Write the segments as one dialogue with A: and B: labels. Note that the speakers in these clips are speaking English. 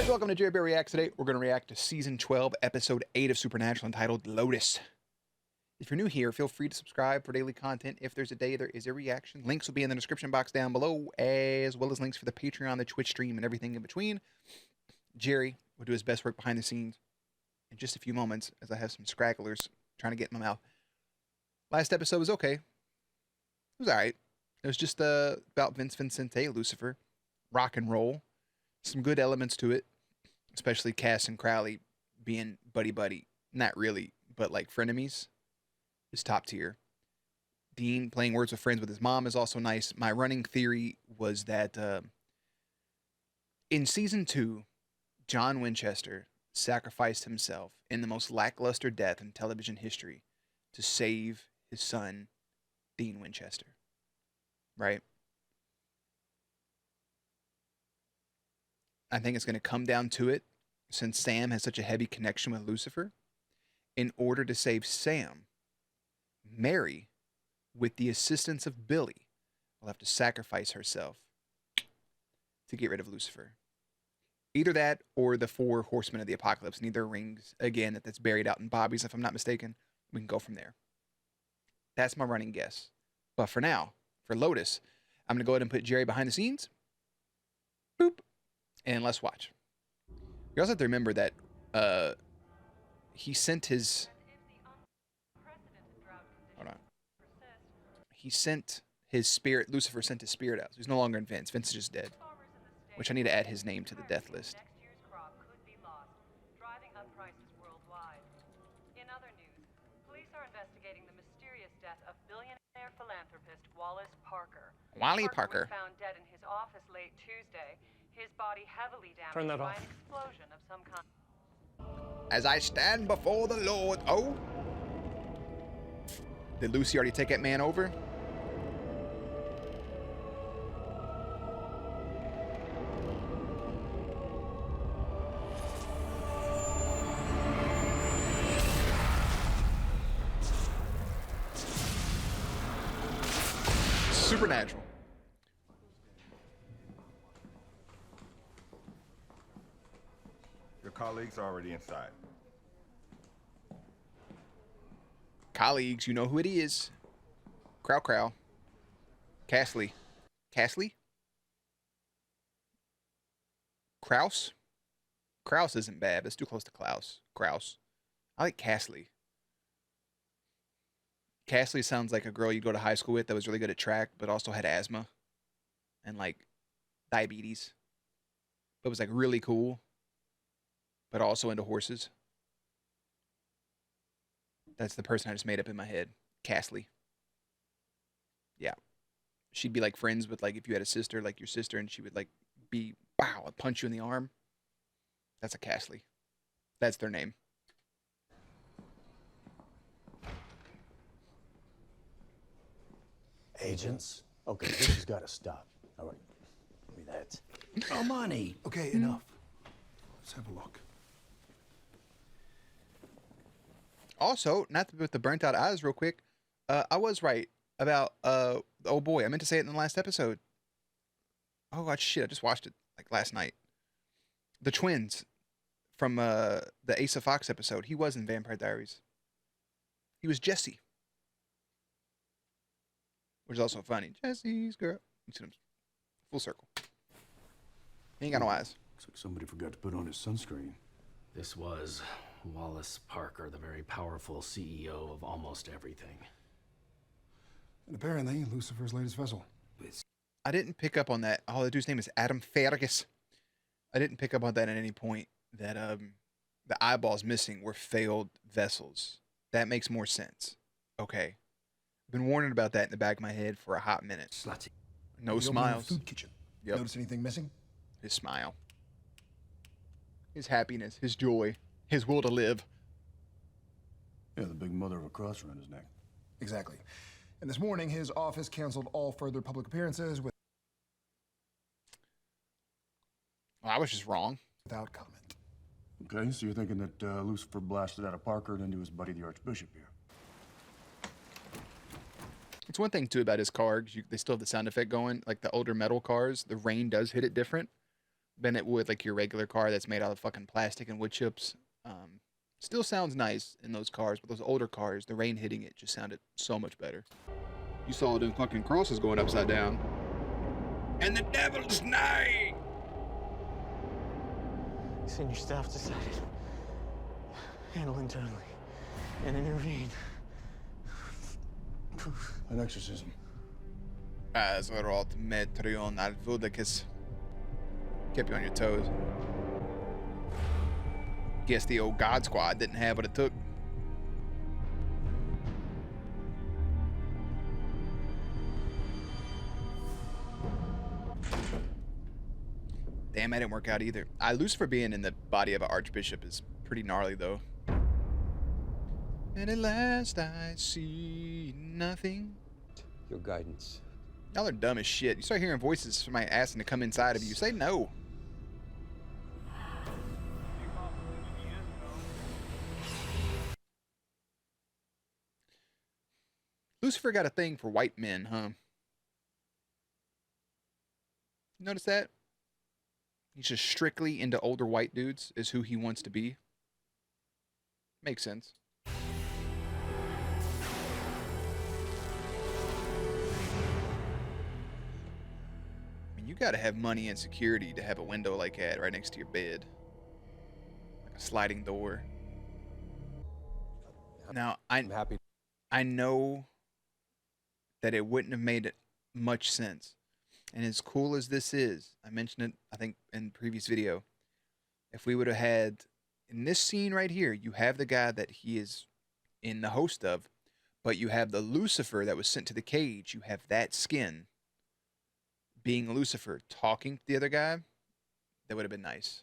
A: guys, welcome to JerBear Reacts. Today we're going to react to Season 12, Episode 8 of Supernatural entitled Lotus. If you're new here, feel free to subscribe for daily content. If there's a day, there is a reaction. Links will be in the description box down below, as well as links for the Patreon, the Twitch stream, and everything in between. Jerry will do his best work behind the scenes in just a few moments, as I have some scragglers trying to get in my mouth. Last episode was okay. It was alright. It was just about Vince Vincente, Lucifer, rock and roll. Some good elements to it, especially Cass and Crowley being buddy-buddy. Not really, but like frenemies is top tier. Dean playing Words with Friends with his mom is also nice. My running theory was that in Season 2, John Winchester sacrificed himself in the most lackluster death in television history to save his son, Dean Winchester. Right? I think it's going to come down to it, since Sam has such a heavy connection with Lucifer. In order to save Sam, Mary, with the assistance of Billy, will have to sacrifice herself to get rid of Lucifer. Either that or the 4 horsemen of the apocalypse. Neither rings again that's buried out in Bobby's, if I'm not mistaken. We can go from there. That's my running guess. But for now, for Lotus, I'm going to go ahead and put Jerry behind the scenes. Boop. And let's watch. You also have to remember that he sent his... Hold on. He sent his spirit... Lucifer sent his spirit out. So he's no longer in Vince. Vince is just dead. Which I need to add his name to the death list.
B: In other news, police are investigating the mysterious death of billionaire philanthropist Wallace Parker.
A: Wally Parker
B: was found dead in his office late Tuesday. His body heavily damaged by an explosion of some kind.
A: As I stand before the Lord. Oh. Did Lucy already take that man over? Supernatural.
C: Your colleagues are already inside.
A: Colleagues, you know who it is. Crow. Castley. Castley? Kraus? Kraus isn't bad. That's too close to Klaus. Kraus. I like Castley. Castley sounds like a girl you go to high school with that was really good at track, but also had asthma and like diabetes. But was like really cool, but also into horses. That's the person I just made up in my head. Castley. Yeah. She'd be like friends with, like, if you had a sister, like your sister, and she would like be, wow, I'd punch you in the arm. That's a Castley. That's their name.
D: Agents? Okay, this has got to stop. All right, give me that. Oh, money.
E: Okay, enough. Let's have a look.
A: Also, not with the burnt out eyes real quick, I was right about, oh boy, I meant to say it in the last episode. Oh, God, shit, I just watched it, like, last night. The twins from the Asa Fox episode, he was in Vampire Diaries. He was Jesse. Which is also funny. Jesse's girl. You see him full circle. He ain't got no eyes.
E: Looks like somebody forgot to put on his sunscreen.
D: This was Wallace Parker, the very powerful CEO of almost everything.
E: And apparently, Lucifer's latest vessel.
A: I didn't pick up on that. Oh, the dude's name is Adam Fergus. I didn't pick up on that at any point. That the eyeballs missing were failed vessels. That makes more sense. Okay. I've been warning about that in the back of my head for a hot minute.
D: Slutty.
A: No smiles.
E: Food kitchen.
A: Yep.
E: Notice anything missing?
A: His smile. His happiness. His joy. His will to live.
E: Yeah, the big mother of a cross around his neck. Exactly. And this morning, his office canceled all further public appearances
A: Well, I was just wrong.
E: without comment.
F: Okay, so you're thinking that Lucifer blasted out of Parker and into his buddy, the Archbishop here.
A: It's one thing, too, about his car. They still have the sound effect going. Like the older metal cars, the rain does hit it different. than it would like your regular car that's made out of fucking plastic and wood chips. Still sounds nice in those cars, but those older cars, the rain hitting it just sounded so much better. You saw them fucking crosses going upside down. And the devil's night!
C: Senior staff decided handle internally and intervene.
F: An exorcism.
A: Azeroth Metrion Alvudicus. Kept you on your toes. Guess the old God Squad didn't have what it took. Damn, that didn't work out either. Lucifer being in the body of an archbishop is pretty gnarly, though. And at last I see nothing.
G: Your guidance.
A: Y'all are dumb as shit. You start hearing voices from my asking to come inside of you. Say no. Lucifer got a thing for white men, huh? Notice that? He's just strictly into older white dudes is who he wants to be. Makes sense. I mean, you gotta have money and security to have a window like that right next to your bed. Like a sliding door. Now,
G: I'm happy.
A: I know that it wouldn't have made much sense. And as cool as this is, I mentioned it, I think, in the previous video. If we would have had, in this scene right here, you have the guy that he is in the host of, but you have the Lucifer that was sent to the cage. You have that skin being Lucifer talking to the other guy. That would have been nice.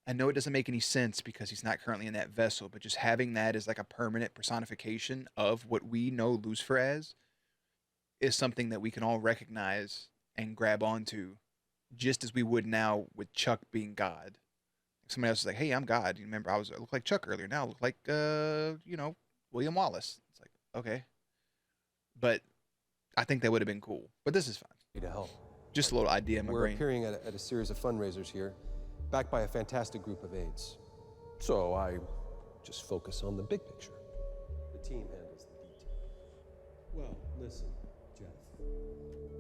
A: I know it doesn't make any sense because he's not currently in that vessel, but just having that as like a permanent personification of what we know Lucifer as is something that we can all recognize and grab onto, just as we would now with Chuck being God. Somebody else is like, hey, I'm God. You remember I looked like Chuck earlier. Now I look like, William Wallace. It's like, okay. But I think that would have been cool. But this is fine.
G: To help.
A: Just a little idea in my
G: We're
A: brain.
G: appearing at a series of fundraisers here, backed by a fantastic group of aides. So I just focus on the big picture. The team handles the detail.
H: Well, listen, Jeff.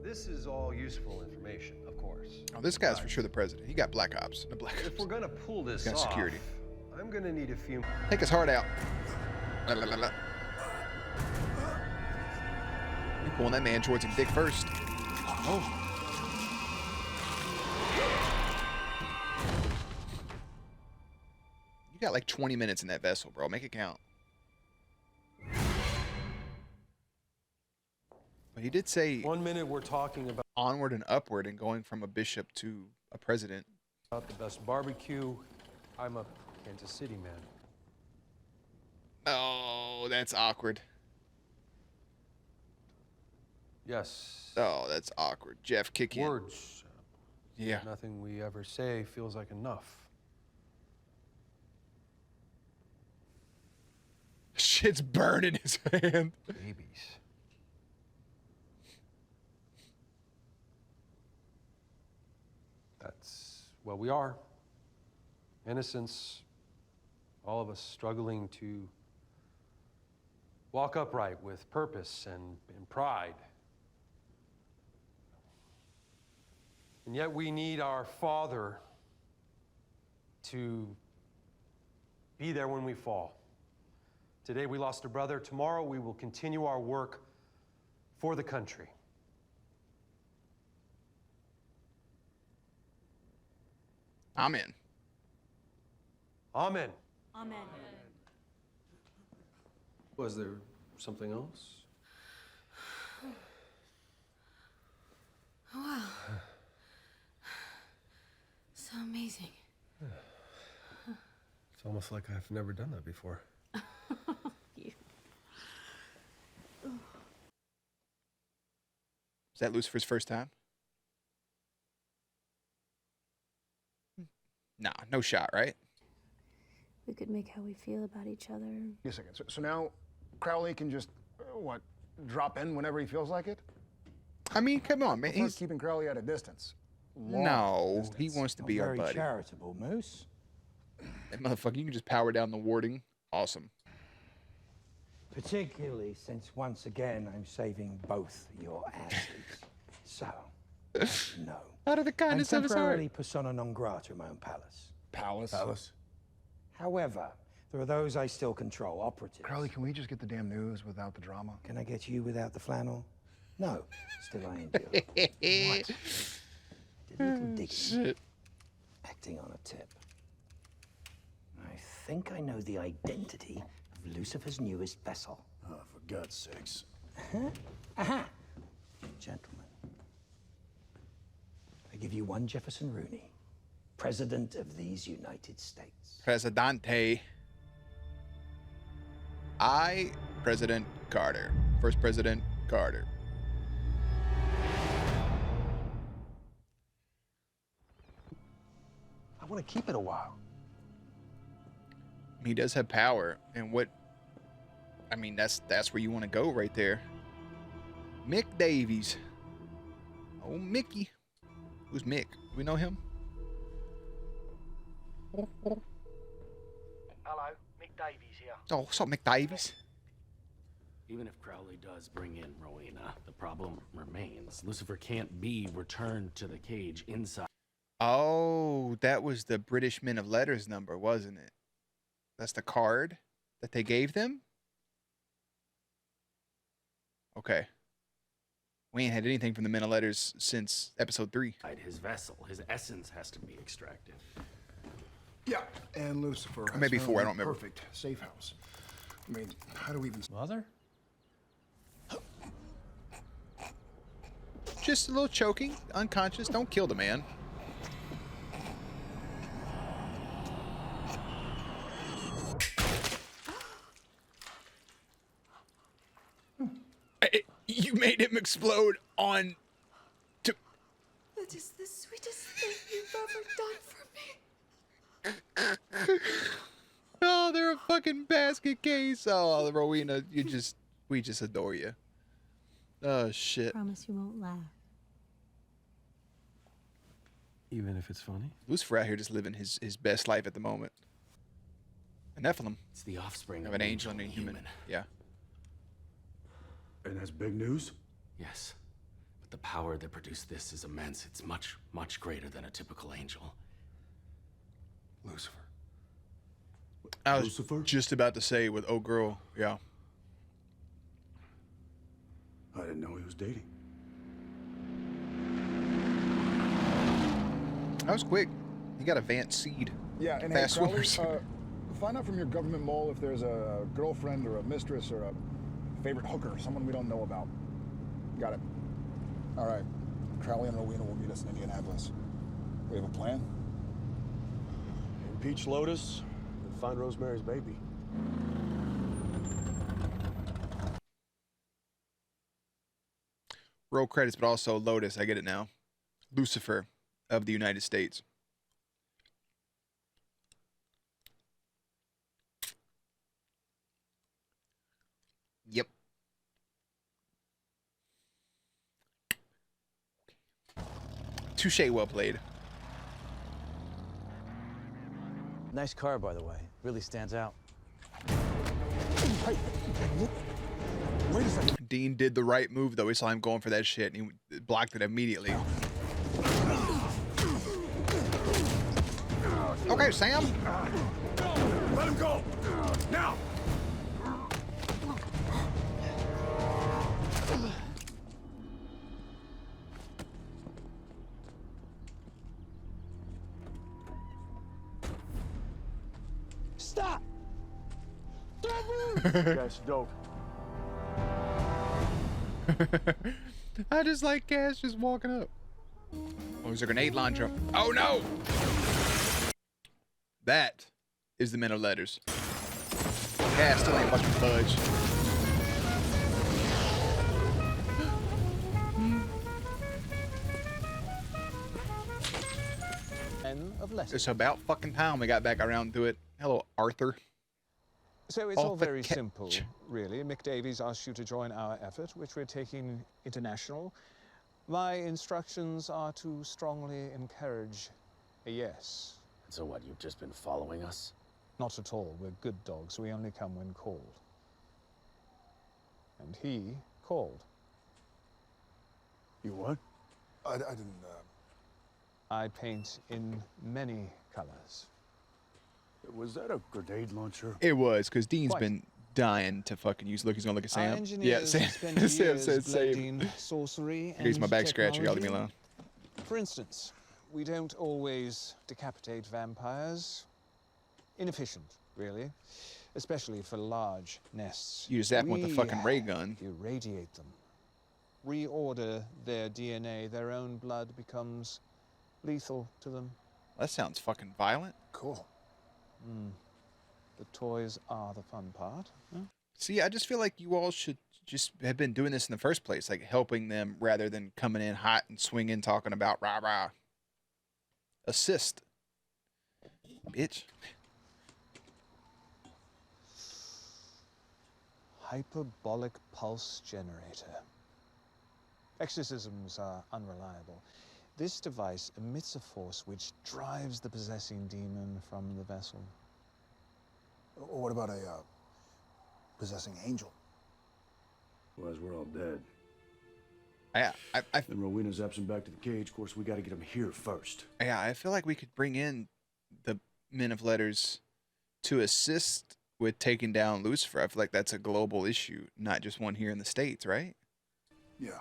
H: This is all useful information, of course.
A: Oh, this guy's for sure the president. He got Black Ops. The Black Ops.
H: If we're gonna pull this
A: He's got
H: off,
A: security.
H: I'm gonna need a few.
A: Take his heart out. La, la, la, la. You pulling that man towards him dick first. Oh. You got like 20 minutes in that vessel, bro. Make it count. But he did say
G: 1 minute we're talking about
A: onward and upward and going from a bishop to a president.
G: the best barbecue. I'm a Kansas City man.
A: Oh, that's awkward.
G: Yes.
A: Oh, that's awkward. Jeff, kick in.
G: Words.
A: Yeah.
G: Nothing we ever say feels like enough.
A: Shit's burning his hand.
G: Babies. That's what we are. Innocence. All of us struggling to walk upright with purpose and pride. And yet we need our Father to be there when we fall. Today we lost a brother. Tomorrow we will continue our work for the country.
A: I'm in.
G: Amen.
B: Amen.
G: Was there something else?
I: Wow. So amazing.
G: It's almost like I've never done that before.
A: Is that Lucifer's first time? Nah, no shot, right?
I: We could make how we feel about each other.
E: Wait a second. So now Crowley can just, drop in whenever he feels like it?
A: I mean, come on, man.
E: He's keeping Crowley at a distance.
A: No, he wants to be our
J: very
A: buddy.
J: charitable, Moose.
A: That motherfucker, you can just power down the warding. Awesome.
J: Particularly since once again I'm saving both your asses. So, no.
A: Out of the kindness
J: I'm
A: of his heart.
J: temporarily persona non grata in my own palace.
E: Palace?
J: However, there are those I still control, operatives.
E: Crowley, can we just get the damn news without the drama?
J: Can I get you without the flannel? No, still I endure. What? Did a little digging.
A: Shit.
J: Acting on a tip. I think I know the identity of Lucifer's newest vessel.
F: Oh, for God's sakes.
J: Aha! Gentlemen, I give you one Jefferson Rooney, President of these United States.
A: Presidente. President Carter. First President Carter.
E: I want to keep it a while.
A: He does have power, and what? I mean, that's where you want to go right there. Mick Davies. Oh, Mickey. Who's Mick? Do we know him?
K: Hello, Mick Davies here.
A: Oh, what's up, Mick Davies?
D: Even if Crowley does bring in Rowena, the problem remains. Lucifer can't be returned to the cage inside.
A: Oh, that was the British Men of Letters number, wasn't it? That's the card that they gave them? Okay. We ain't had anything from the Men of Letters since episode 3.
D: His vessel, his essence has to be extracted.
E: Yeah, and Lucifer.
A: Or maybe
E: has
A: 4, I
E: found
A: don't remember.
E: Perfect safe house. I mean, how do we even...
C: Mother?
A: Just a little choking, unconscious. Don't kill the man. You made him explode on...
I: That is the sweetest thing you've ever done for me.
A: Oh, they're a fucking basket case. Oh, Rowena, we just adore you. Oh, shit.
I: Promise you won't laugh.
C: Even if it's funny?
A: Lucifer out here just living his best life at the moment. A Nephilim.
D: It's the offspring
A: Of an angel and a human. Yeah.
F: And that's big news?
D: Yes. But the power that produced this is immense. It's much, much greater than a typical angel.
E: Lucifer.
A: I was
F: Lucifer?
A: just about to say with Oh Girl. Yeah.
F: I didn't know he was dating.
A: That was quick. He got advanced seed.
E: Yeah, and
A: Fast
E: hey, Crowley,
A: swimmers.
E: find out from your government mole if there's a girlfriend or a mistress or a favorite hooker, someone we don't know about. Got it. All right. Crowley and Rowena will meet us in Indianapolis. We have a plan?
F: Impeach Lotus and find Rosemary's baby.
A: Roll credits, but also Lotus. I get it now. Lucifer of the United States. Yep. Touche, well played.
C: Nice car, by the way. Really stands out.
E: Hey, wait a second.
A: Dean did the right move, though. He saw him going for that shit, and he blocked it immediately. Okay, Sam.
F: Let him go! Now!
J: Stop!
F: That's dope.
A: I just like Cass just walking up. Oh, there's a grenade launcher. Oh, no! That is the Men of Letters. Cass still ain't fucking budge.
C: Of lessons.
A: It's about fucking time we got back around to it. Hello, Arthur.
L: So it's
A: Off
L: all
A: the
L: very
A: catch.
L: simple, really. Mick Davies asked you to join our effort, which we're taking international.
K: My instructions are to strongly encourage a yes.
D: So what, you've just been following us?
K: Not at all. We're good dogs. We only come when called. And he called.
E: You what? I didn't,
K: I paint in many colors.
F: Was that a grenade launcher?
A: It was, because Dean's
K: Quite.
A: been dying to fucking use. Look, he's gonna look at
K: Our
A: Sam.
K: engineers
A: Sam.
K: spend
A: Sam
K: years
A: said same.
K: blending sorcery
A: Here's
K: and
A: my back scratcher. Y'all leave me
K: technology.
A: alone.
K: For instance, we don't always decapitate vampires. Inefficient, really. Especially for large nests.
A: You just zap 'em with the fucking ray gun.
K: Irradiate them. Reorder their DNA. Their own blood becomes lethal to them.
A: That sounds fucking violent.
E: Cool.
K: The toys are the fun part. Huh?
A: See, I just feel like you all should just have been doing this in the first place, like helping them rather than coming in hot and swinging, talking about rah rah. Assist, bitch.
K: Hyperbolic pulse generator. Exorcisms are unreliable. This device emits a force which drives the possessing demon from the vessel.
E: What about a possessing angel?
F: Well, as we're all dead.
A: I
F: Then Rowena zaps him back to the cage. Of course, we got to get him here first.
A: Yeah, I feel like we could bring in the Men of Letters to assist with taking down Lucifer. I feel like that's a global issue, not just one here in the States, right?
E: Yeah.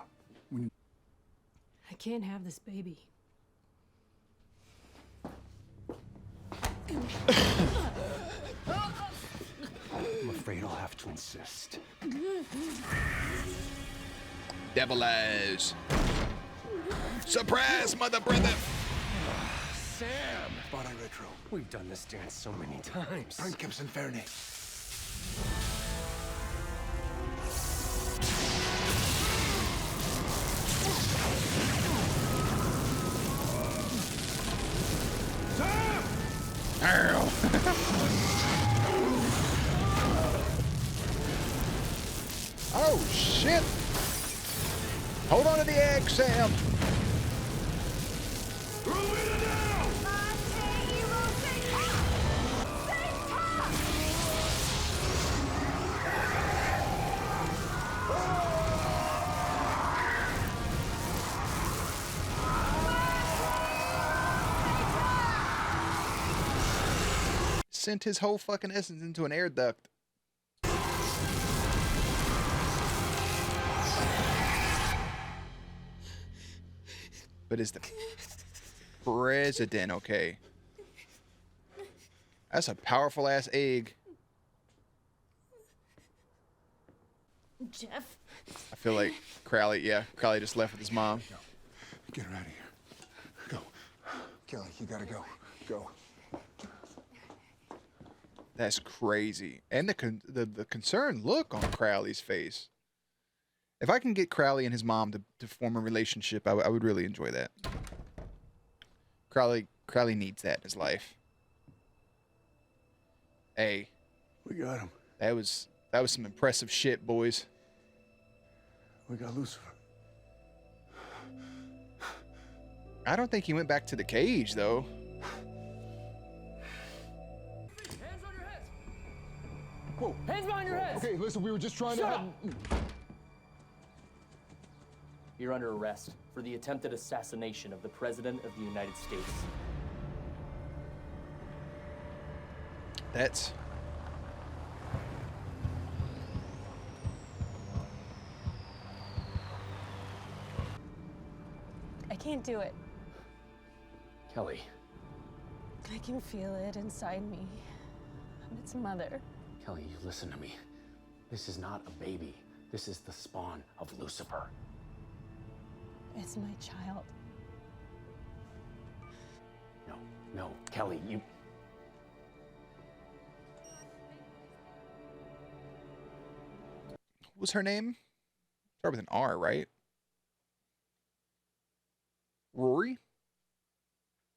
I: I can't have this baby.
J: I'm afraid I'll have to insist.
A: Devil eyes. Surprise, mother brother.
J: Sam!
E: Body retro.
J: We've done this dance so many times.
E: Princeps Inferni.
A: Ow. Oh, shit. Hold on to the egg, Sam. Sent his whole fucking essence into an air duct. But is the president okay? That's a powerful ass egg.
I: Jeff?
A: I feel like Crowley just left with his mom.
E: Get her out of here. Go. Kelly, you gotta go. Go.
A: That's crazy. And the concerned look on Crowley's face. If I can get Crowley and his mom to form a relationship, I would really enjoy that. Crowley needs that in his life. Hey.
F: We got him.
A: That was some impressive shit, boys.
F: We got Lucifer.
A: I don't think he went back to the cage, though.
E: Whoa.
L: Hands behind your heads!
E: Okay, listen, we were just trying
L: Shut
E: to...
L: up! You're under arrest for the attempted assassination of the President of the United States.
A: That's...
I: I can't do it.
D: Kelly.
I: I can feel it inside me. I'm its mother.
D: Kelly, you listen to me. This is not a baby. This is the spawn of Lucifer.
I: It's my child.
D: No, Kelly, you...
A: What was her name? Start with an R, right? Rory?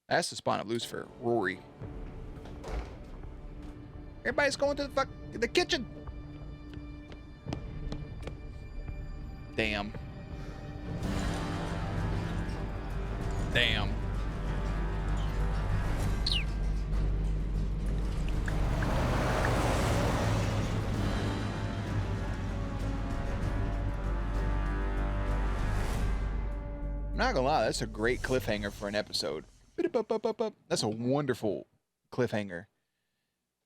A: That's the spawn of Lucifer. Rory. Everybody's going to the kitchen. Damn. I'm not gonna lie, that's a great cliffhanger for an episode. That's a wonderful cliffhanger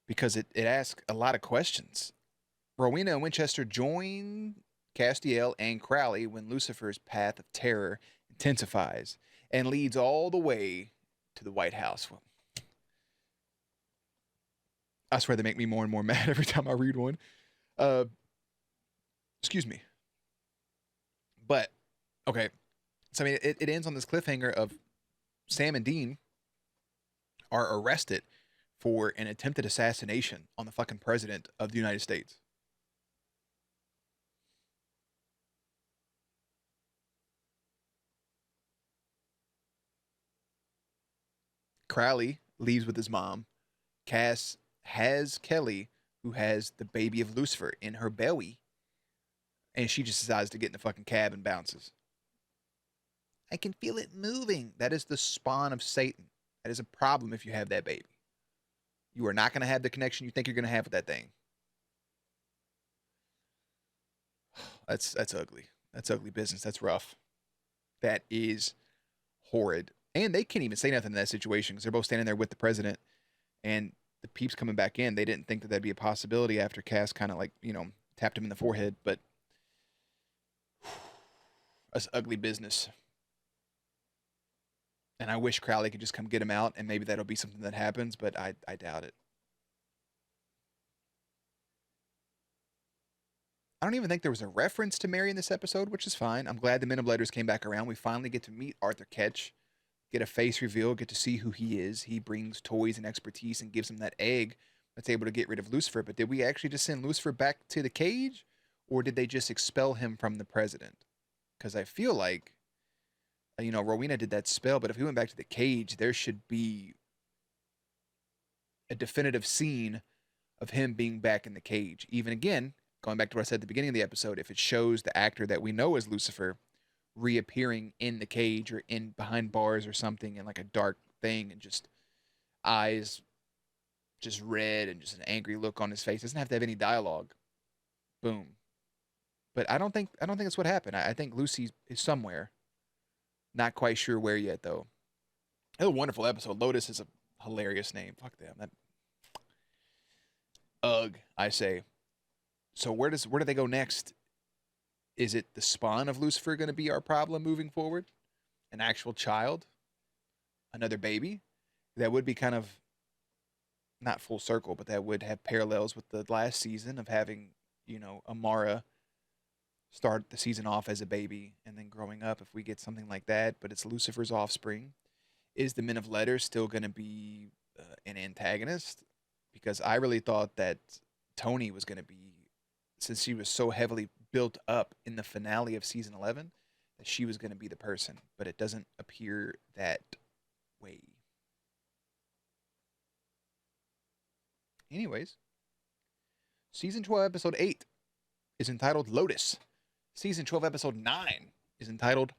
A: because it asks a lot of questions. Rowena and Winchester join Castiel and Crowley when Lucifer's path of terror intensifies and leads all the way to the White House. I swear they make me more and more mad every time I read one. Excuse me. But, okay. So, I mean, it ends on this cliffhanger of Sam and Dean are arrested for an attempted assassination on the fucking president of the United States. Crowley leaves with his mom. Cass has Kelly, who has the baby of Lucifer in her belly. And she just decides to get in the fucking cab and bounces. I can feel it moving. That is the spawn of Satan. That is a problem if you have that baby. You are not going to have the connection you think you're going to have with that thing. That's ugly. That's ugly business. That's rough. That is horrid. And they can't even say nothing in that situation because they're both standing there with the president and the peeps coming back in. They didn't think that that'd be a possibility after Cass kind of like, tapped him in the forehead. But that's ugly business. And I wish Crowley could just come get him out, and maybe that'll be something that happens, but I doubt it. I don't even think there was a reference to Mary in this episode, which is fine. I'm glad the Men of Letters came back around. We finally get to meet Arthur Ketch, get a face reveal, get to see who he is. He brings toys and expertise and gives him that egg that's able to get rid of Lucifer. But did we actually just send Lucifer back to the cage, or did they just expel him from the president? Because I feel like, Rowena did that spell, but if he went back to the cage, there should be a definitive scene of him being back in the cage. Even again, going back to what I said at the beginning of the episode, if it shows the actor that we know as Lucifer reappearing in the cage or in behind bars or something in like a dark thing and just eyes just red and just an angry look on his face, doesn't have to have any dialogue. Boom. But I don't think that's what happened. I think Lucy is somewhere. Not quite sure where yet, though. It was a wonderful episode. Lotus is a hilarious name. Fuck them. Ugh, I say. So where do they go next? Is it the spawn of Lucifer going to be our problem moving forward? An actual child? Another baby? That would be kind of not full circle, but that would have parallels with the last season of having, Amara start the season off as a baby and then growing up. If we get something like that, but it's Lucifer's offspring, is the Men of Letters still going to be an antagonist? Because I really thought that Tony was going to be, since she was so heavily built up in the finale of season 11, that she was going to be the person, but it doesn't appear that way. Anyways, season 12, episode 8 is entitled Lotus. Season 12, episode 9 is entitled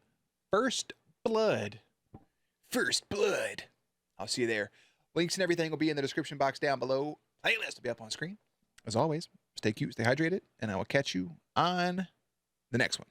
A: First Blood. First Blood. I'll see you there. Links and everything will be in the description box down below. Playlist will be up on screen. As always, stay cute, stay hydrated, and I will catch you on the next one.